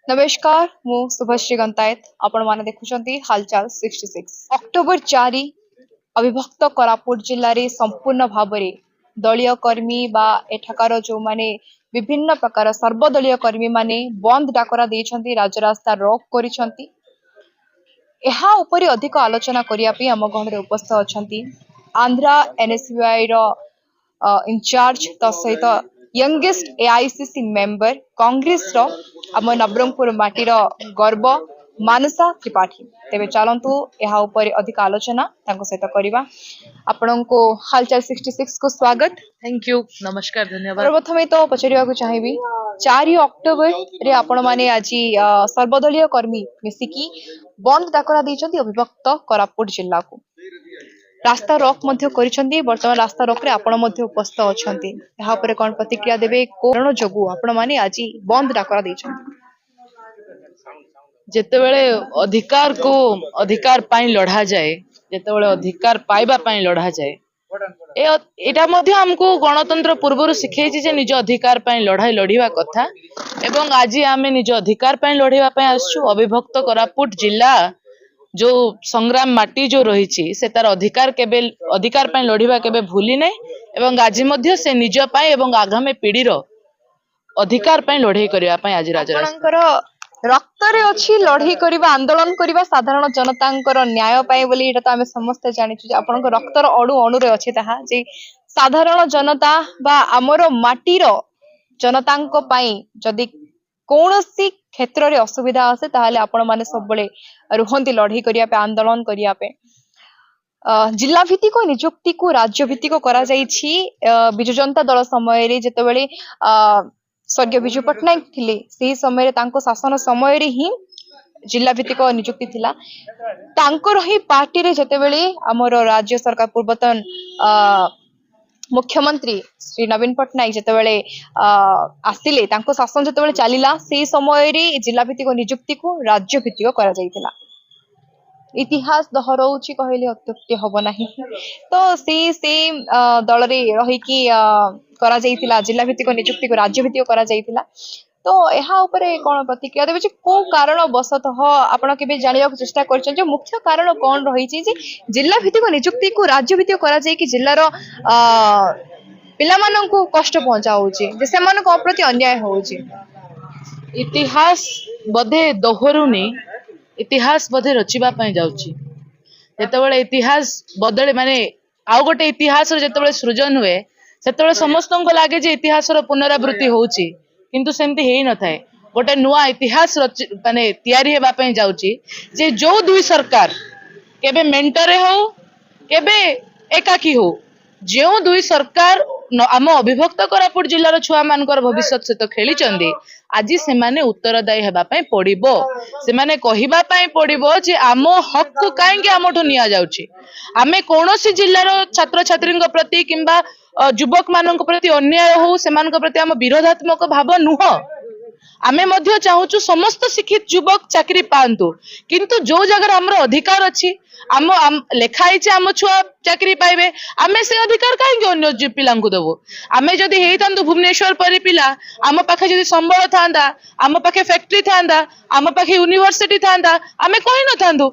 नमस्कार मु शुभश्री गंतायत आपण माने देखुचंती हालचाल 66 अक्टोबर 4 अविभक्त कोरापुट जिल्ला रे संपूर्ण भाबरे दलीय कर्मी बा एठाकार जो माने विभिन्न प्रकार सर्वदलीय कर्मी माने बंद डाकरा देइछंती राजरास्ता रोक करिछंती एहा उपरि अधिक आलोचना करिया पे हम गहरे उपस्थित अछंती आंध्रा एनएसयूआई रो इंचार्ज तो सहित यंगेस्ट एआईसीसी मेंबर कांग्रेस रो आम नवरंगपुर माटीर गर्व मानसा त्रिपाठी तेरे चलतु यह उपर अधिक आलोचना सहित करवा आपण को हालचाल 66 को स्वागत। थैंक यू नमस्कार धन्यवाद। प्रथमे तो पचारिया चाहिए 4 अक्टोबर रे आपण माने आज सर्वदलीय कर्मी मिसिकी बंद डाकरा दैछंती अविभक्त कोरापुट जिल्ला को रास्ता रोक मध्य करिसंती वर्तमान रास्ता रोक रे आपण मध्य उपस्थित अछंती यहा पर कोन प्रतिक्रिया देबे कोन जगु आपण माने आज बंद डाकरा दैछंती जेतेबेले अधिकार को अधिकार पाई लढ़ा जाए जेतेबेले अधिकार पाइबा पाई लढ़ा जाए एटा मध्य हमको गणतंत्र पूर्व शिखैछि जे निज अधिकार पाई लड़ाई लड़िबा कथा एवं आज आमे निज अधिकार पाई लड़िबा पाई आसछु अविभक्त कोरापुट जिल्ला जो संग्राम माटी जो रही से तार अधिकार पाई लड़िबा केबे भूली नै एवं आज मध्य से निज पाई एवं आगामी पीढ़ी रो अधिकार पाई लड़ाई करिया पाई आज राजरास्ता रक्त रे अछि लड़ाई करिबा आंदोलन करिबा साधारण जनतांकर न्याय पाए बोली एटा त हमें समस्त जानिछु जे आपनक रक्त रो अणु अणु रे अछि ताहा जे साधारण जनता बा हमरो माटी रो जनतांक पाई जदी कोनोसी क्षेत्र रे असुविधा आसे ताहाले आपण माने सब बळे रुहंती लड़ाई करिया पे आंदोलन करिया पे जिला भित्तिक नियुक्ति को राज्य भित्तिक करा जाईछि बिजु जनता दल समय रे जेते बळे स्वर्गीय विजु पटनायक थिले से समय रे तांको शासन समय रे ही जिला भित्तिक नियुक्ति थिला तांको रही पार्टी रे जेते बळे हमर राज्य सरकार पूर्वतन मुख्यमंत्री श्री नवीन पटनायक जेते बळे आसिले तांको शासन जेते बळे चलिला से समय रे जिला भित्तिक नियुक्ति को राज्य भित्तिक करा जाईतिला इतिहास दोहराउची कहले अत्युक्ति हबो नाही तो से दल रे रही कि करा जाईतिला जिला भित्तिक नियुक्ति को राज्य भित्तिक करा जाईतिला तो एहा ऊपर कोन प्रतिक्रिया देबे को कारण बसतः आपण केबे जानिया चेष्टा करछन जे मुख्य कारण कोन रही छी जे जिला भित्तिक नियुक्ति को राज्य भित्तिक करा जाई कि जिल्ला रो पिला मानन को कष्ट पहुंचा होची जे सेमान को प्रति अन्याय होची इतिहास बधे दोहरुनी इतिहास बधे रचिबा पई जाउची जेतेबेले इतिहास बदले माने आउ गोटे इतिहास रे जेतेबेले सृजन हुए सेतेबेले समस्तन को लागे जे इतिहास रो पुनरावृत्ति होउची किंतु सेमती हेई न थाए गोटे नुआ इतिहास माने तयारी हेबा पई जाउची जे जो दुई सरकार केबे मेंटरे हो केबे एकाकी हो जो दुई सरकार आम अविभक्त कोरापुट जिल्लार छुआ मानकर भविष्य सहित खेली चंदी आज से माने उत्तरदायी हेबा पई पड़िबो से माने कहिबा पई पड़िबो जे आम हक को काहेकि आमठो निया जाउची आमे कोनोसी जिल्लार छात्र छात्रीଙ୍କ प्रति किंबा युवक मानक प्रति अन्याय हो सेमानक प्रति आम विरोधात्मक भाव नुह आमे मध्य चाहूचु समस्त शिक्षित युवक चाकरी पांतु किंतु जो जगह हमर अधिकार अछि आम लेखाई छे आम छुआ चाकरी पाइबे आमे से अधिकार काहेकि अन्य पिलांकु देबो आमे जदी हेइतांतु भुवनेश्वर परि पिला आम पाखे जदी संबळ थांदा आम पाखे फैक्ट्री थांदा आम पाखे यूनिवर्सिटी थांदा आमे कहि न थांदु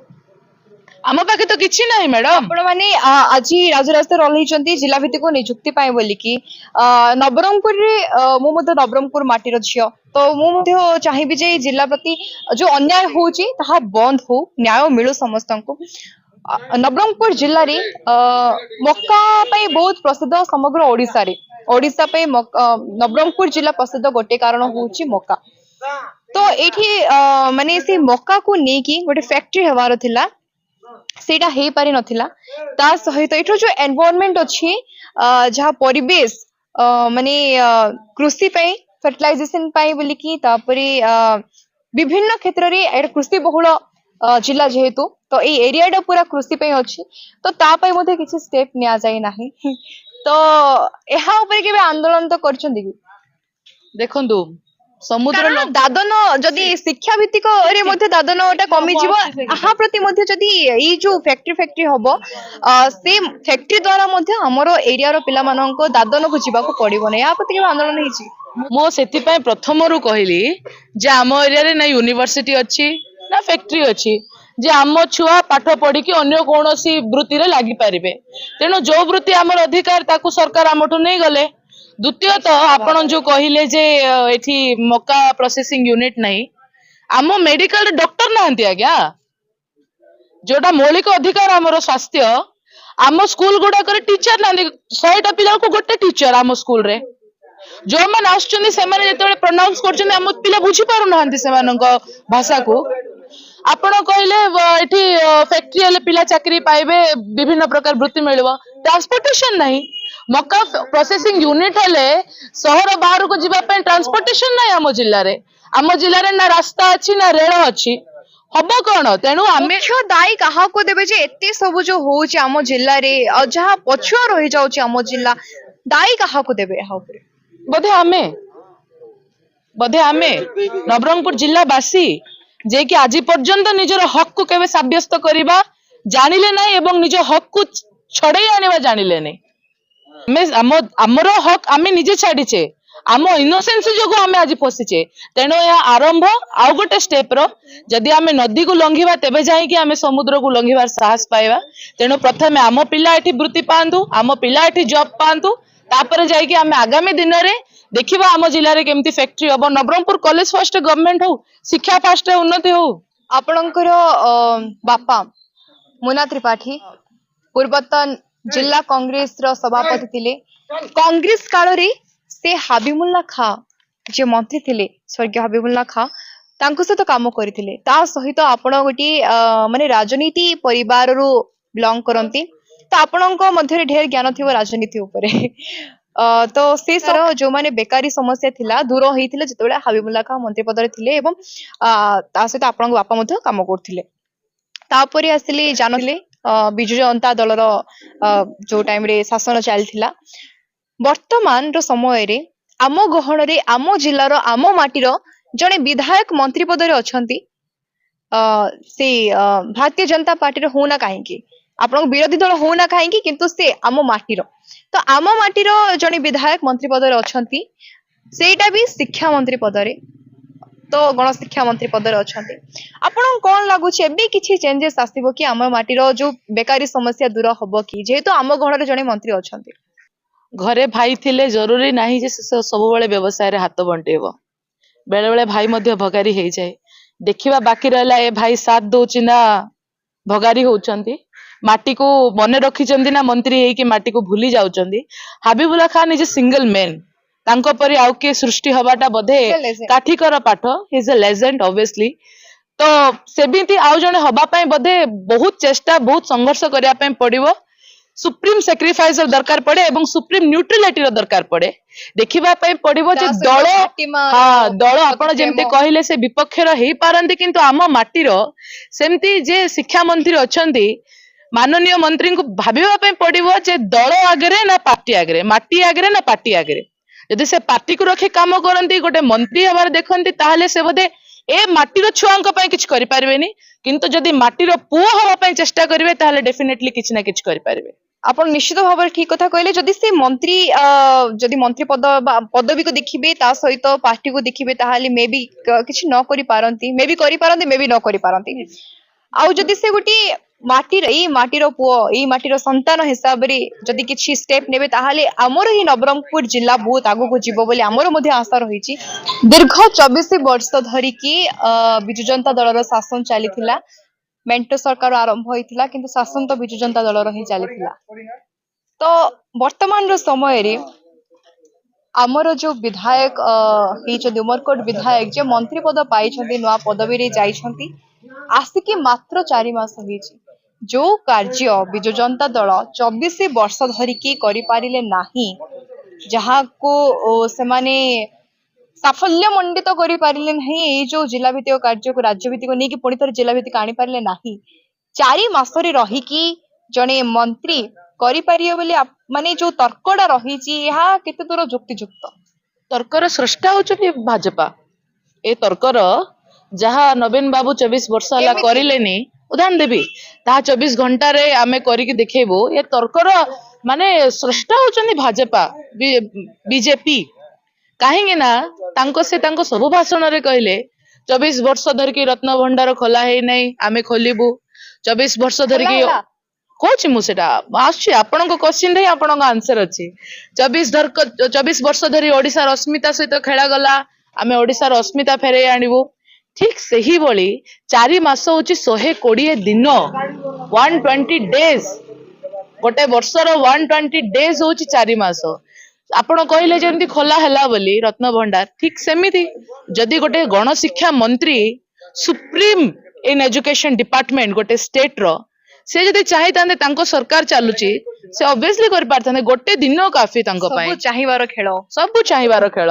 आम पाखे तो किछि नाही मैडम आपण माने आज राजरास्ता रहिचंती जिला भित्तिक नियुक्ति पाए बोली कि नवरंगपुर रे मु मध्य नवरंगपुर माटीर झियो तो मु मध्य चाहिबी जे जिला प्रति जो अन्याय होची ताहा बंद हो न्याय मिलु समस्तंको नवरंगपुर जिल्ला रे मक्का पई बहुत प्रसिद्ध समग्र ओडिसा पे नवरंगपुर जिला प्रसिद्ध गोटे कारण होची मक्का तो एठी माने से मक्का को नेकी गोटे फैक्ट्री हेवार थिला सेटा हे पारि नथिला ता सहित एठो जो एनवायरनमेंट अछि जहा परिवेश माने कृषि पे फर्टिलाइजेशन पाई बोली कि तापरे विभिन्न क्षेत्र रे ए कृषि बहुल जिला जेहेतु तो ए एरियाटा पूरा कृषि पे अछि तो ता पई मध्ये किछि स्टेप निया जाय नाही तो एहा ऊपर केबे आंदोलन तो करछंदी कि देखंदु समुद्र दादन जदि शिक्षा भित्तिक रे मध्ये दादनटा कमी जीव आहा प्रति मध्ये जदि ई जो फैक्ट्री हबो से फैक्ट्री द्वारा मध्ये हमरो एरिया रो पिला माननको दादन को जीवा को पड़िबो नै आ प्रति के आंदोलन हेछि ମୁଁ ସେଥିପାଇଁ ପ୍ରଥମରୁ କହିଲି ଯେ ଆମ ଏରିଆରେ ନା ୟୁନିଭର୍ସିଟି ଅଛି ନା ଫ୍ୟାକ୍ଟ୍ରି ଅଛି ଯେ ଆମ ଛୁଆ ପାଠ ପଢିକି ଅନ୍ୟ କୌଣସି ବୃତ୍ତିରେ ଲାଗିପାରିବେ। ତେଣୁ ଯୋଉ ବୃତ୍ତି ଆମର ଅଧିକାର ତାକୁ ସରକାର ଆମଠୁ ନେଇଗଲେ। ଦ୍ୱିତୀୟତଃ ଆପଣ ଯୋଉ କହିଲେ ଯେ ଏଠି ମକା ପ୍ରୋସେସିଂ ୟୁନିଟ ନାହିଁ, ଆମ ମେଡିକାଲରେ ଡକ୍ଟର ନାହାନ୍ତି ଆଜ୍ଞା। ଯୋଉଟା ମୌଳିକ ଅଧିକାର ଆମର ସ୍ୱାସ୍ଥ୍ୟ, ଆମ ସ୍କୁଲ ଗୁଡାକରେ ଟିଚର ନାହାନ୍ତି। 100ଟା ପିଲାକୁ ଗୋଟେ ଟିଚର ଆମ ସ୍କୁଲରେ। ଯୋଉମାନେ ଆସୁଛନ୍ତି ସେମାନେ ଯେତେବେଳେ ପ୍ରନାଉନ୍ସ କରୁଛନ୍ତି ଆମ ପିଲା ବୁଝି ପାରୁନାହାନ୍ତି ସେମାନଙ୍କ ଭାଷାକୁ। ଆପଣ କହିଲେ ଏଠି ଫ୍ୟାକ୍ଟ୍ରି ହେଲେ ପିଲା ଚାକିରି ପାଇବେ, ବିଭିନ୍ନ ପ୍ରକାର ବୃତ୍ତି ମିଳିବ, ଟ୍ରାନ୍ସପୋର୍ଟେସନ ନାହିଁ। ମକା ପ୍ରୋସେସିଂ ୟୁନିଟ ହେଲେ ସହର ବାହାରକୁ ଯିବା ପାଇଁ ଟ୍ରାନ୍ସପୋର୍ଟେସନ ନାହିଁ ଆମ ଜିଲ୍ଲାରେ। ଆମ ଜିଲ୍ଲାରେ ନା ରାସ୍ତା ଅଛି ନା ରେଳ ଅଛି, ହବ କଣ? ତେଣୁ ଆମେ ମୁଖ୍ୟ ଦାୟୀ କାହାକୁ ଦେବେ ଯେ ଏତେ ସବୁ ଯୋଉ ହଉଛି ଆମ ଜିଲ୍ଲାରେ ଯାହା ପଛୁଆ ରହିଯାଉଛି ଆମ ଜିଲ୍ଲା, ଦାୟୀ କାହାକୁ ଦେବେ ଏହା ଉପରେ? ବୋଧେ ଆମେ ବୋଧେ ଆମେ ନବରଙ୍ଗପୁର ଜିଲ୍ଲାବାସୀ ଯେ କି ଆଜି ପର୍ଯ୍ୟନ୍ତ ନିଜର ହକକୁ କେବେ ସାବ୍ୟସ୍ତ କରିବା ଜାଣିଲେ ନାହିଁ ଏବଂ ନିଜ ହକକୁ ଛଡେଇ ଆଣିବା ଜାଣିଲେ ନାହିଁ। ଆମର ହକ ଆମେ ନିଜେ ଛାଡିଛେ, ଆମ ଇନୋସେନ୍ସ ଯୋଗୁଁ ଆମେ ଆଜି ଫସିଛେ। ତେଣୁ ଏହା ଆରମ୍ଭ ଆଉ ଗୋଟେ ଷ୍ଟେପର। ଯଦି ଆମେ ନଦୀକୁ ଲଙ୍ଘିବା ତେବେ ଯାଇକି ଆମେ ସମୁଦ୍ରକୁ ଲଙ୍ଘିବାର ସାହସ ପାଇବା। ତେଣୁ ପ୍ରଥମେ ଆମ ପିଲା ଏଠି ବୃତ୍ତି ପାଆନ୍ତୁ, ଆମ ପିଲା ଏଠି ଜବ ପାଆନ୍ତୁ, ତାପରେ ଯାଇକି ଆମେ ଆଗାମୀ ଦିନରେ ଦେଖିବା ଆମ ଜିଲ୍ଲାରେ କେମିତି ଫ୍ୟାକ୍ଟ୍ରି ହବ। ନବରଙ୍ଗପୁର କଲେଜ ଫାଷ୍ଟ, ଗଭର୍ଣ୍ଣମେଣ୍ଟ ହଉ, ଶିକ୍ଷା ଫାଷ୍ଟ, ଉନ୍ନତି ହଉ। ଆପଣଙ୍କର ବାପା ମୁନା ତ୍ରିପାଠୀ ପୂର୍ବତନ ଜିଲ୍ଲା କଂଗ୍ରେସର ସଭାପତି ଥିଲେ। କଂଗ୍ରେସ କାଳରେ ସେ ହାବିବୁଲ୍ଲା ଖାଁ ଯିଏ ମନ୍ତ୍ରୀ ଥିଲେ, ସ୍ୱର୍ଗୀୟ ହାବିବୁଲ୍ଲା ଖାଁ, ତାଙ୍କ ସହିତ କାମ କରିଥିଲେ। ତା ସହିତ ଆପଣ ଗୋଟିଏ ମାନେ ରାଜନୀତି ପରିବାରରୁ ବିଲଙ୍ଗ କରନ୍ତି, ତ ଆପଣଙ୍କ ମଧ୍ୟରେ ଢେର ଜ୍ଞାନ ଥିବ ରାଜନୀତି ଉପରେ। ତ ସେ ସର ଯୋଉମାନେ ବେକାରୀ ସମସ୍ୟା ଥିଲା ଦୂର ହେଇଥିଲେ ଯେତେବେଳେ ହାବିବୁଲ୍ଲା ଖାଁ ମନ୍ତ୍ରୀ ପଦରେ ଥିଲେ ଏବଂ ତା ସହିତ ଆପଣଙ୍କ ବାପା ମଧ୍ୟ କାମ କରୁଥିଲେ। ତାପରେ ଆସିଲେ ଜାଣିଲେ ବିଜୁ ଜନତା ଦଳର ଯୋଉ ଟାଇମରେ ଶାସନ ଚାଲିଥିଲା। ବର୍ତ୍ତମାନର ସମୟରେ ଆମ ଗହଣରେ ଆମ ଜିଲ୍ଲାର ଆମ ମାଟିର ଜଣେ ବିଧାୟକ ମନ୍ତ୍ରୀ ପଦରେ ଅଛନ୍ତି। ସେ ଭାରତୀୟ ଜନତା ପାର୍ଟିର ହଉନା କାହିଁକି, ଆପଣଙ୍କ ବିରୋଧୀ ଦଳ ହଉନା କାହିଁକି, କିନ୍ତୁ ସେ ଆମ ମାଟିର, ତ ଆମ ମାଟିର ଜଣେ ବିଧାୟକ ମନ୍ତ୍ରୀ ପଦରେ ଅଛନ୍ତି, ସେଇଟା ବି ଶିକ୍ଷା ମନ୍ତ୍ରୀ ପଦରେ, ତ ଗଣଶିକ୍ଷା ମନ୍ତ୍ରୀ ପଦରେ ଅଛନ୍ତି। ଆପଣଙ୍କୁ କଣ ଲାଗୁଛି ଏବେ କିଛି ଚେଞ୍ଜେସ୍ ଆସିବ କି ଆମ ମାଟିର ଯୋଉ ବେକାରୀ ସମସ୍ୟା ଦୂର ହବ କି, ଯେହେତୁ ଆମ ଗଣରେ ଜଣେ ମନ୍ତ୍ରୀ ଅଛନ୍ତି? ଘରେ ଭାଇ ଥିଲେ ଜରୁରୀ ନାହିଁ ଯେ ସେ ସବୁବେଳେ ବ୍ୟବସାୟରେ ହାତ ବଣ୍ଟେଇବ। ବେଳେ ବେଳେ ଭାଇ ମଧ୍ୟ ଭଗାରୀ ହେଇଯାଏ। ଦେଖିବା ବାକି ରହିଲା ଏ ଭାଇ ସାଥ ଦଉଛି ନା ଭଗାରୀ ହଉଛନ୍ତି, ମାଟିକୁ ମନେ ରଖିଛନ୍ତି ନା ମନ୍ତ୍ରୀ ହେଇକି ମାଟିକୁ ଭୁଲି ଯାଉଛନ୍ତି। ହାବିବୁଲ୍ଲା ଖାଁ ନିଜେ ସିଙ୍ଗଲ ମେନ୍, ତାଙ୍କ ପରି ଆଉ କିଏ ସୃଷ୍ଟି ହବାଟା ବୋଧେ କାଠିକର ପାଠ। ହି ଇଜ ଏ ଲେଜେଣ୍ଡ ଅବଭିୟସଲି। ତ ସେମିତି ଆଉ ଜଣେ ହବା ପାଇଁ ବୋଧେ ବହୁତ ଚେଷ୍ଟା, ବହୁତ ସଂଘର୍ଷ କରିବା ପାଇଁ ପଡିବ। ସୁପ୍ରିମ ସାକ୍ରିଫାଇସ ଦରକାର ପଡେ ଏବଂ ସୁପ୍ରିମ ନ୍ୟୁଟ୍ରାଲିଟିର ଦରକାର ପଡେ। ଦେଖିବା ପାଇଁ ପଡିବ ଯେ ଦଳ, ଦଳ ଆପଣ ଯେମିତି କହିଲେ ସେ ବିପକ୍ଷର ହେଇପାରନ୍ତି, କିନ୍ତୁ ଆମ ମାଟିର ସେମିତି ଯେ ଶିକ୍ଷା ମନ୍ତ୍ରୀ ଅଛନ୍ତି, ମାନନୀୟ ମନ୍ତ୍ରୀଙ୍କୁ ଭାବିବା ପାଇଁ ପଡିବ ଯେ ଦଳ ଆଗରେ ନା ପାର୍ଟି ଆଗରେ, ମାଟି ଆଗରେ ନା ପାର୍ଟି ଆଗରେ। ଯଦି ସେ ପାର୍ଟିକୁ ରଖି କାମ କରନ୍ତି, ଗୋଟେ ମନ୍ତ୍ରୀ ହେବାର ଦେଖନ୍ତି, ତାହେଲେ ସେ ବୋଧେ ଏ ମାଟିର ଛୁଆଙ୍କ ପାଇଁ କିଛି କରିପାରିବେନି, କିନ୍ତୁ ଯଦି ମାଟିର ପୁଅ ହବା ପାଇଁ ଚେଷ୍ଟା କରିବେ ତାହେଲେ ଡେଫିନେଟଲି କିଛି ନା କିଛି କରିପାରିବେ। ଆପଣ ନିଶ୍ଚିତ ଭାବରେ ଠିକ କଥା କହିଲେ। ଯଦି ସେ ମନ୍ତ୍ରୀ ଯଦି ମନ୍ତ୍ରୀ ପଦବୀକୁ ଦେଖିବେ ତା ସହିତ ପାର୍ଟିକୁ ଦେଖିବେ ତାହେଲେ ମେ ବି କିଛି ନ କରିପାରନ୍ତି, ମେ ବି କରିପାରନ୍ତି, ମେ ବି ନ କରିପାରନ୍ତି। ଆଉ ଯଦି ସେ ଗୋଟିଏ ମାଟିର, ଏଇ ମାଟିର ପୁଅ, ଏଇ ମାଟିର ସନ୍ତାନ ହିସାବରେ ଯଦି କିଛି ଷ୍ଟେପ ନେବେ ତାହେଲେ ଆମର ହିଁ ନବରଙ୍ଗପୁର ଜିଲ୍ଲା ବହୁତ ଆଗକୁ ଯିବ ବୋଲି ଆମର ମଧ୍ୟ ଆଶା ରହିଛି। ଦୀର୍ଘ 24 ବର୍ଷ ଧରିକି ବିଜୁ ଜନତା ଦଳର ଶାସନ ଚାଲିଥିଲା। ମେଣ୍ଟ ସରକାର ଆରମ୍ଭ ହେଇଥିଲା କିନ୍ତୁ ଶାସନ ତ ବିଜୁ ଜନତା ଦଳର ହିଁ ଚାଲିଥିଲା। ତ ବର୍ତ୍ତମାନର ସମୟରେ ଆମର ଯୋଉ ବିଧାୟକ ହେଇଛନ୍ତି, ଉମରକୋଟ ବିଧାୟକ ଯେ ମନ୍ତ୍ରୀ ପଦ ପାଇଛନ୍ତି, ନୂଆ ପଦବୀରେ ଯାଇଛନ୍ତି, ଆସିକି ମାତ୍ର 4 ମାସ ହେଇଛି। ଯୋଉ କାର୍ଯ୍ୟ ବିଜୁ ଜନତା ଦଳ 24 ବର୍ଷ ଧରିକି କରିପାରିଲେ ନାହିଁ, ଯାହାକୁ ସେମାନେ ସାଫଲ୍ୟ ମଣ୍ଡିତ କରିପାରିଲେ ନାହିଁ, ଏଇ ଯୋଉ ଜିଲ୍ଲା ଭିତ୍ତିକ କାର୍ଯ୍ୟକୁ ରାଜ୍ୟ ଭିତ୍ତିକ ନେଇକି ପୁଣି ଥରେ ଜିଲ୍ଲା ଭିତ୍ତିକ ଆଣିପାରିଲେ ନାହିଁ, 4 ମାସରେ ରହିକି ଜଣେ ମନ୍ତ୍ରୀ କରିପାରିବେ ବୋଲି ମାନେ ଯୋଉ ତର୍କଟା ରହିଛି, ଏହା କେତେ ଦୂର ଯୁକ୍ତିଯୁକ୍ତ? ତର୍କର ସ୍ରଷ୍ଟା ହଉଛନ୍ତି ଭାଜପା। ଏ ତର୍କର ଯାହା ନବୀନ ବାବୁ 24 ବର୍ଷ ହେଲା କରିଲେନି, ଉଦାହରଣ ଦେବି, ତାହା 24 ଘଣ୍ଟାରେ ଆମେ କରିକି ଦେଖେଇବୁ। ଏ ତର୍କର ମାନେ ସ୍ରଷ୍ଟା ହଉଛନ୍ତି ଭାଜପା, ବିଜେପି। କାହିଁକି ନା ତାଙ୍କ ସବୁ ଭାଷଣରେ କହିଲେ 24 ବର୍ଷ ଧରିକି ରତ୍ନ ଭଣ୍ଡାର ଖୋଲା ହେଇନାହିଁ, ଆମେ ଖୋଲିବୁ। 24 ବର୍ଷ ଧରିକି ହେଲା। କହୁଛି ମୁଁ, ସେଟା ଆସୁଛି ଆପଣଙ୍କ କ୍ୱେଶ୍ଚିନ୍ ରେ ହିଁ ଆପଣଙ୍କ ଆନ୍ସର ଅଛି। 24 ବର୍ଷ ଧରି ଓଡିଶାର ଅସ୍ମିତା ସହିତ ଖେଳାଗଲା, ଆମେ ଓଡିଶାର ଅସ୍ମିତା ଫେରେଇ ଆଣିବୁ। ଠିକ ସେହିଭଳି 4 ମାସ ହଉଛି 120 ଦିନ, 120 ଡେଜ। ଗୋଟେ ବର୍ଷର 120 ଡେଜ ହଉଛି 4 ମାସ। ଆପଣ କହିଲେ ଯେମିତି ଖୋଲା ହେଲା ବୋଲି ରତ୍ନ ଭଣ୍ଡାର, ଠିକ ସେମିତି ଯଦି ଗୋଟେ ଗଣଶିକ୍ଷା ମନ୍ତ୍ରୀ, ସୁପ୍ରିମ ଇନ୍ ଏଜୁକେଶନ ଡିପାର୍ଟମେଣ୍ଟ ଗୋଟେ ଷ୍ଟେଟ ର, ସେ ଯଦି ଚାହିଁଥାନ୍ତେ, ତାଙ୍କ ସରକାର ଚାଲୁଛି, ସେ ଅବଭିୟସଲି କରିପାରିଥାନ୍ତେ। ଗୋଟେ ଦିନ କାଫି ତାଙ୍କ ପାଇଁ। ସବୁ ଚାହିଁବାର ଖେଳ। ସବୁ ଚାହିଁବାର ଖେଳ।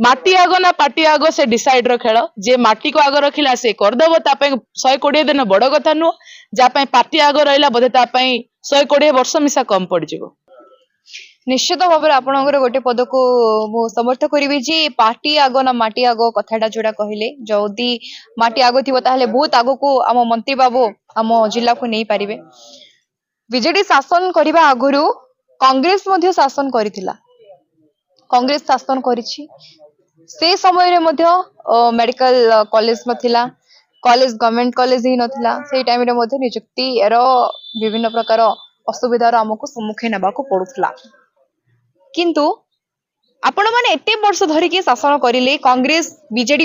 ମାଟି ଆଗ ନା ପାଟି ଆଗ, ସେ ଡିସାଇଡ ର ଖେଳ। ଯେ ମାଟିକୁ ଆଗ ରଖିଲା ସେ କରିଦବ, ତା ପାଇଁ 120 ଦିନ ବଡ କଥା ନୁହଁ। ଯାହା ପାଇଁ ପାଟି ଆଗ ରହିଲା, ବୋଧେ ତା ପାଇଁ 120 ବର୍ଷ ମିଶା କମ ପଡିଯିବ। ନିଶ୍ଚିତ ଭାବରେ ଆପଣଙ୍କର ଗୋଟେ ପଦକୁ ମୁଁ ସମର୍ଥ କରିବି ଯେ ପାର୍ଟି ଆଗ ନା ମାଟି ଆଗ କଥାଟା ଯୋଉଟା କହିଲେ, ଯଦି ମାଟି ଆଗ ଥିବ ତାହେଲେ ବହୁତ ଆଗକୁ ଆମ ମନ୍ତ୍ରୀ ବାବୁ ଆମ ଜିଲ୍ଲାକୁ ନେଇପାରିବେ। ବିଜେଡି ଶାସନ କରିବା ଆଗରୁ କଂଗ୍ରେସ ମଧ୍ୟ ଶାସନ କରିଥିଲା, କଂଗ୍ରେସ ଶାସନ କରିଛି। ସେ ସମୟରେ ମଧ୍ୟ ମେଡିକାଲ କଲେଜ ନଥିଲା, କଲେଜ ଗଭର୍ଣ୍ଣମେଣ୍ଟ କଲେଜ ହିଁ ନଥିଲା। ସେଇ ଟାଇମରେ ମଧ୍ୟ ନିଯୁକ୍ତିର ବିଭିନ୍ନ ପ୍ରକାର ଅସୁବିଧାର ଆମକୁ ସମ୍ମୁଖୀନ ହେବାକୁ ପଡୁଥିଲା। କିନ୍ତୁ ଆପଣ ମାନେ ଏତେ ବର୍ଷ ଧରିକି ଶାସନ କରିଲେ, କଂଗ୍ରେସ ବିଜେଡି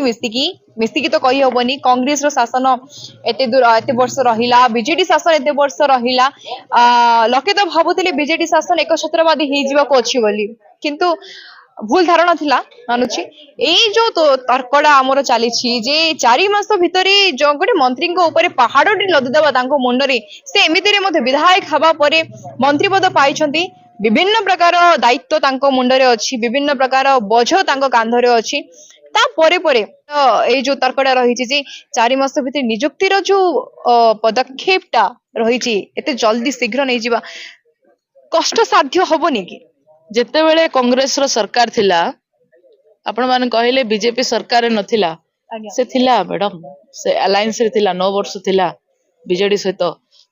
ମିଶିକି ତ କହିହବନି। କଂଗ୍ରେସ ର ଶାସନ ଏତେ ବର୍ଷ ରହିଲା, ବିଜେଡି ଶାସନ ଏତେ ବର୍ଷ ରହିଲା। ଲୋକେ ତ ଭାବୁଥିଲେ ବିଜେଡି ଶାସନ ଏକଛତ୍ରବାଦୀ ହେଇଯିବାକୁ ଅଛି ବୋଲି, କିନ୍ତୁ ଭୁଲ ଧାରଣା ଥିଲା ମାନୁଛି। ଏଇ ଯୋଉ ତର୍କଟା ଆମର ଚାଲିଛି ଯେ 4 ମାସ ଭିତରେ ଗୋଟେ ମନ୍ତ୍ରୀଙ୍କ ଉପରେ ପାହାଡଟି ଲଦିଦେବା ତାଙ୍କ ମୁଣ୍ଡରେ, ସେ ଏମିତିରେ ମଧ୍ୟ ବିଧାୟକ ହେବା ପରେ ମନ୍ତ୍ରୀ ପଦ ପାଇଛନ୍ତି, ବିଭିନ୍ନ ପ୍ରକାର ଦାୟିତ୍ୱ ତାଙ୍କ ମୁଣ୍ଡରେ ଅଛି, ବିଭିନ୍ନ ପ୍ରକାର ବୋଝ ତାଙ୍କ କାନ୍ଧରେ ଅଛି। ତାପରେ ଏଇ ଯୋଉ ତର୍କଟା ରହିଛି ଯେ 4 ମାସ ଭିତରେ ନିଯୁକ୍ତିର ଯୋଉ ପଦକ୍ଷେପଟା ରହିଛି, ଏତେ ଜଲ୍ଦି ଶୀଘ୍ର ନେଇଯିବା କଷ୍ଟସାଧ୍ୟ ହବନି କି? ଯେତେବେଳେ କଂଗ୍ରେସର ସରକାର ଥିଲା, ଆପଣ ମାନେ କହିଲେ ବିଜେପି ସରକାର ନଥିଲା, ଆଜ୍ଞା। ସେ ଥିଲା ମ୍ୟାଡମ, ସେ ଆଲାଏନ୍ସ ରେ ଥିଲା, 9 ବର୍ଷ ଥିଲା ବିଜେଡି ସହିତ।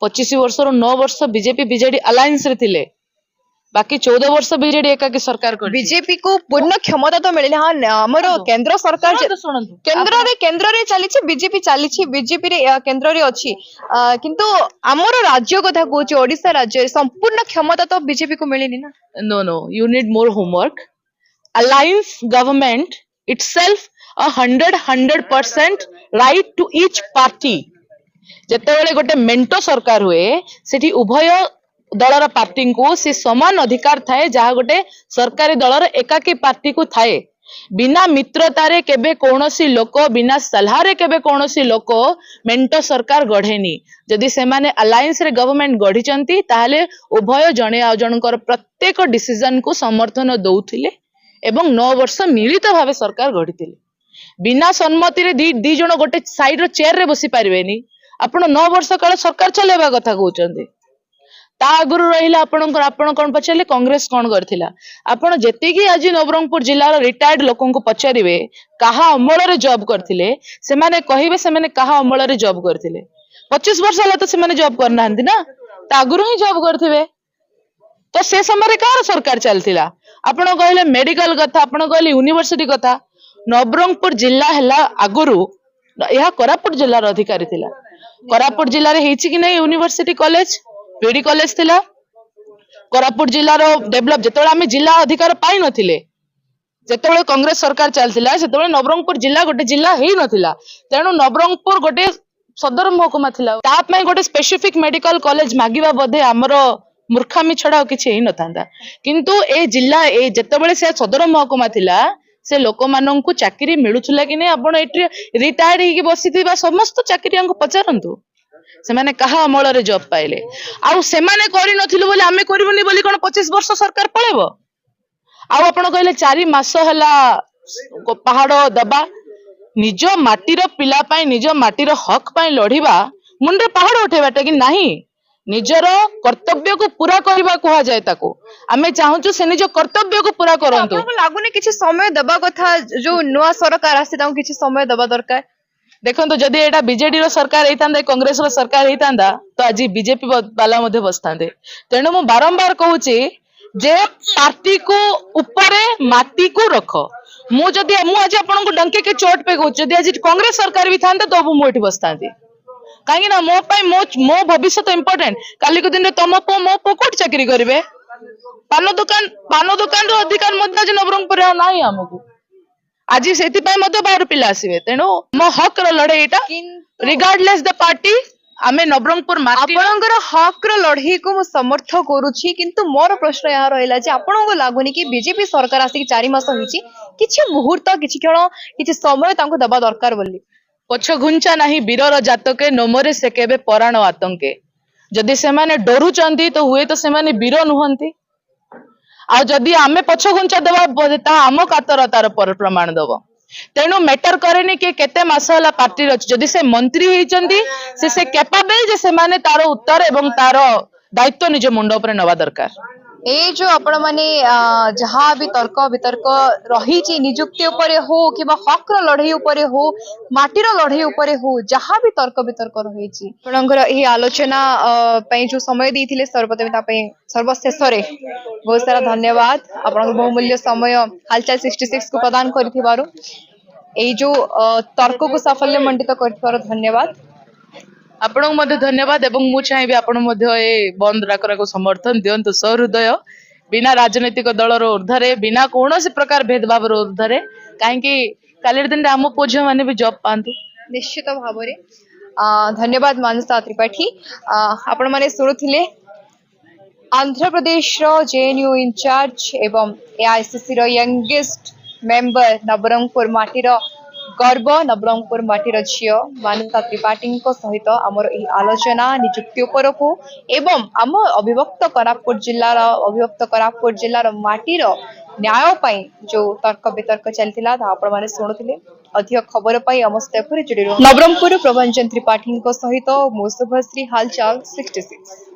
25 ବର୍ଷରୁ 9 ବର୍ଷ ବିଜେପି ବିଜେଡି ଆଲାଏନ୍ସ ରେ ଥିଲେ, ବାକି 14 ବର୍ଷ ବିଜେଡି ଏକାକି ସରକାର କରିଛି। ବିଜେପି କୁ ପୂର୍ଣ୍ଣ କ୍ଷମତା ତ ମିଳିଲା। ହଁ, ଆମର କେନ୍ଦ୍ର ସରକାର ଶୁଣନ୍ତୁ କେନ୍ଦ୍ରରେ ଚାଲିଛି, ବିଜେପି ଚାଲିଛି, ବିଜେପିରେ କେନ୍ଦ୍ରରେ ଅଛି। କିନ୍ତୁ ଆମର ରାଜ୍ୟ କଥା କହୁଛି, ଓଡିଶା ରାଜ୍ୟରେ ସମ୍ପୂର୍ଣ୍ଣ କ୍ଷମତା ତ ବିଜେପି କୁ ମିଳିନି ନା। No, you need more homework. Alliance government itself 100% right to each party. ଯେତେବେଳେ ଗୋଟେ ମେଣ୍ଟ ସରକାର ହୁଏ, ସେଠି ଉଭୟ ଦଳର ପାର୍ଟିଙ୍କୁ ସେ ସମାନ ଅଧିକାର ଥାଏ, ଯାହା ଗୋଟେ ସରକାରୀ ଦଳର ଏକାକୀ ପାର୍ଟିକୁ ଥାଏ। ବିନା ମିତ୍ରତାରେ କେବେ କୌଣସି ଲୋକ, ବିନା ସଲାହରେ କେବେ କୌଣସି ଲୋକ ମେଣ୍ଟ ସରକାର ଗଢେନି। ଯଦି ସେମାନେ ଆଲାଏନ୍ସ ରେ ଗଭର୍ଣ୍ଣମେଣ୍ଟ ଗଢିଛନ୍ତି, ତାହେଲେ ଉଭୟ ଜଣେ ଆଉ ଜଣଙ୍କର ପ୍ରତ୍ୟେକ ଡିସିଜନକୁ ସମର୍ଥନ ଦଉଥିଲେ ଏବଂ 9 ବର୍ଷ ମିଳିତ ଭାବେ ସରକାର ଗଢିଥିଲେ। ବିନା ସମ୍ମତିରେ ଦି ଜଣ ଗୋଟେ ସାଇଡର ଚେୟାରରେ ବସି ପାରିବେନି। ଆପଣ 9 ବର୍ଷ କାଳ ସରକାର ଚଲେଇବା କଥା କହୁଛନ୍ତି। ତା ଆଗରୁ ରହିଲା ଆପଣ କଣ ପଚାରିଲେ, କଂଗ୍ରେସ କଣ କରିଥିଲା? ଆପଣ ଯେତିକି ଆଜି ନବରଙ୍ଗପୁର ଜିଲ୍ଲାର ରିଟାୟାର୍ଡ ଲୋକଙ୍କୁ ପଚାରିବେ କାହା ଅମଳରେ ଜବ କରିଥିଲେ, ସେମାନେ କହିବେ ସେମାନେ କାହା ଅମଳରେ ଜବ କରିଥିଲେ। 25 ବର୍ଷ ହେଲା ତ ସେମାନେ ଜବ କରିନାହାନ୍ତି ନା, ତା ଆଗରୁ ହିଁ ଜବ କରିଥିବେ। ତ ସେ ସମୟରେ କାହାର ସରକାର ଚାଲିଥିଲା? ଆପଣ କହିଲେ ମେଡିକାଲ କଥା, ଆପଣ କହିଲେ ୟୁନିଭର୍ସିଟି କଥା। ନବରଙ୍ଗପୁର ଜିଲ୍ଲା ହେଲା ଆଗରୁ, ଏହା କୋରାପୁଟ ଜିଲ୍ଲାର ଅଧିକାରୀ ଥିଲା। କୋରାପୁଟ ଜିଲ୍ଲାରେ ହେଇଛି କି ନାହିଁ ୟୁନିଭର୍ସିଟି କଲେଜ, ବିଡି କଲେଜ ଥିଲା। କୋରାପୁଟ ଜିଲ୍ଲାର ଡେଭଲପ, ଯେତେବେଳେ ଆମେ ଜିଲ୍ଲା ଅଧିକାର ପାଇନଥିଲେ, ଯେତେବେଳେ କଂଗ୍ରେସ ସରକାର ଚାଲିଥିଲା, ସେତେବେଳେ ନବରଙ୍ଗପୁର ଜିଲ୍ଲା ଗୋଟେ ଜିଲ୍ଲା ହେଇନଥିଲା। ତେଣୁ ନବରଙ୍ଗପୁର ଗୋଟେ ସଦର ମହକୁମା ଥିଲା। ତା ପାଇଁ ଗୋଟେ ସ୍ପେସିଫିକ ମେଡିକାଲ କଲେଜ ମାଗିବା ବୋଧେ ଆମର ମୂର୍ଖାମି ଛଡା ଆଉ କିଛି ହେଇନଥାନ୍ତା। କିନ୍ତୁ ଏ ଜିଲ୍ଲା, ଯେତେବେଳେ ସେ ସଦର ମହକୁମା ଥିଲା, ସେ ଲୋକମାନଙ୍କୁ ଚାକିରି ମିଳୁଥିଲା କି ନାହିଁ, ଆପଣ ଏଠି ରିଟାୟାର୍ଡ ହେଇକି ବସିଥିବା ସମସ୍ତ ଚାକିରିଆଙ୍କୁ ପଚାରନ୍ତୁ, ସେମାନେ କାହା ଅମଳରେ ଜବ ପାଇଲେ। ଆଉ ସେମାନେ କରିନଥିଲୁ ବୋଲି ଆମେ କରିବୁନି ବୋଲି କଣ 25 ବର୍ଷ ସରକାର ପଳେଇବ? ଆଉ ଆପଣ କହିଲେ 4 ମାସ ହେଲା ପାହାଡ ଦବା, ନିଜ ମାଟିର ପିଲା ପାଇଁ, ନିଜ ମାଟିର ହକ୍ ପାଇଁ ଲଢିବା, ମୁଣ୍ଡରେ ପାହାଡ ଉଠେଇବାଟା କି ନାହିଁ। ନିଜର କର୍ତ୍ତବ୍ୟକୁ ପୁରା କରିବା କୁହାଯାଏ ତାକୁ। ଆମେ ଚାହୁଁଛୁ ସେ ନିଜ କର୍ତ୍ତବ୍ୟକୁ ପୁରା କରନ୍ତୁ। ଆପଣଙ୍କୁ ଲାଗୁନି କିଛି ସମୟ ଦେବା କଥା? ଯୋଉ ନୂଆ ସରକାର ଆସି ତାଙ୍କୁ କିଛି ସମୟ ଦେବା ଦରକାର। ଦେଖନ୍ତୁ, ଯଦି ଏଇଟା ବିଜେଡିର ସରକାର ହେଇଥାନ୍ତା, କଂଗ୍ରେସର ସରକାର ହେଇଥାନ୍ତା, ତ ଆଜି ବିଜେପି ବାଲା ମଧ୍ୟ ବସିଥାନ୍ତେ। ତେଣୁ ମୁଁ ବାରମ୍ବାର କହୁଛି, जे पार्टी को ऊपर माटी को रख मु जदि मु आज आपन को डंके के चोट पे कहूँ जदि आज कांग्रेस सरकार भी था तो मु एठी बसता कहीं ना मो पाई मो भविष्य तो इम्पोर्टेंट काली को दिन तुम पो मो पो कोट चाकरी करेंगे पान दुकान रो अधिकार मत आज नवरंगपुर ना आमको आज से बाहर पिला आसवे तेणु मो हक लड़ाईटा रिगार्डलेस द पार्टी आमे नवरंगपुर माटी आपणकर हक रो लड़ाई को मु समर्थ करूची किंतु मोर प्रश्न यहाँ रहिला जे आपनको लागुनी कि बीजेपी सरकार आसिक 4 मास होईची किछि मुहूर्त किछि क्षण किछि समय तांको दबा दरकार बोली पछ घुंचा नाही वीरर जातके नमरे से केबे पराण आतंके जदि से माने डरुचंती तो हुए तो से माने वीर नुहंती आ जदि आमे पछ घुंचा देबा ता आम कातरतार प्रमाण दब तेणु मैटर करेनि कि केते मास होला पार्टी अछि जदि से मंत्री होइचंती से कैपेबल जे से माने तार उत्तर एवं तार दायित्व निज मुंड ऊपर नवा दरकार ए जो आपण माने जहाँ भी तर्क वितर्क रही निजुक्ति उपरे हो कि हक रो लड़ाई उपरे हो माटीर लड़ाई उपरे हो जहाँ भी तर्क वितर्क रही आपणकर यही आलोचना पई जो समय देथिले सर्वप्रथम सर्वशेष बहुत सारा धन्यवाद आपण बहुमूल्य समय हालचाल 66 को प्रदान करिथिबारु ए जो तर्क को साफल्य मंडित करिथिबारु धन्यवाद आपन मध्य धन्यवाद एवं मु चाहिए आपण मध्य ए बंद डाकरा को समर्थन दियंतु सहृदय बिना राजनैतिक दलर ऊर्धरे बिना कौन प्रकार भेदभाव ऊर्धरे कहीं काली दिन आम पुझ मैंने भी जॉब पातु निश्चित भाव धन्यवाद मानसा त्रिपाठी आपण माने शुणुथिले आंध्र प्रदेश रो जेएनयू इंचार्ज एवं एआईसीसी रो यंगेस्ट मेंबर नवरंगपुर माटीर गर्व नवरंगपुर माटीर झियो मानसा त्रिपाठी सहित आमर यही आलोचना निजुक्ति उपरकू एवं आम अविभक्त कोरापुट जिलार माटीर न्याय पाई जो तर्क वितर्क चलता आपण माने शुणुथिले अधिक खबर पाई आम सहित जोड़ी नवरंगपुर प्रभंजन त्रिपाठी सहित मो शुभश्री हालचाल 66।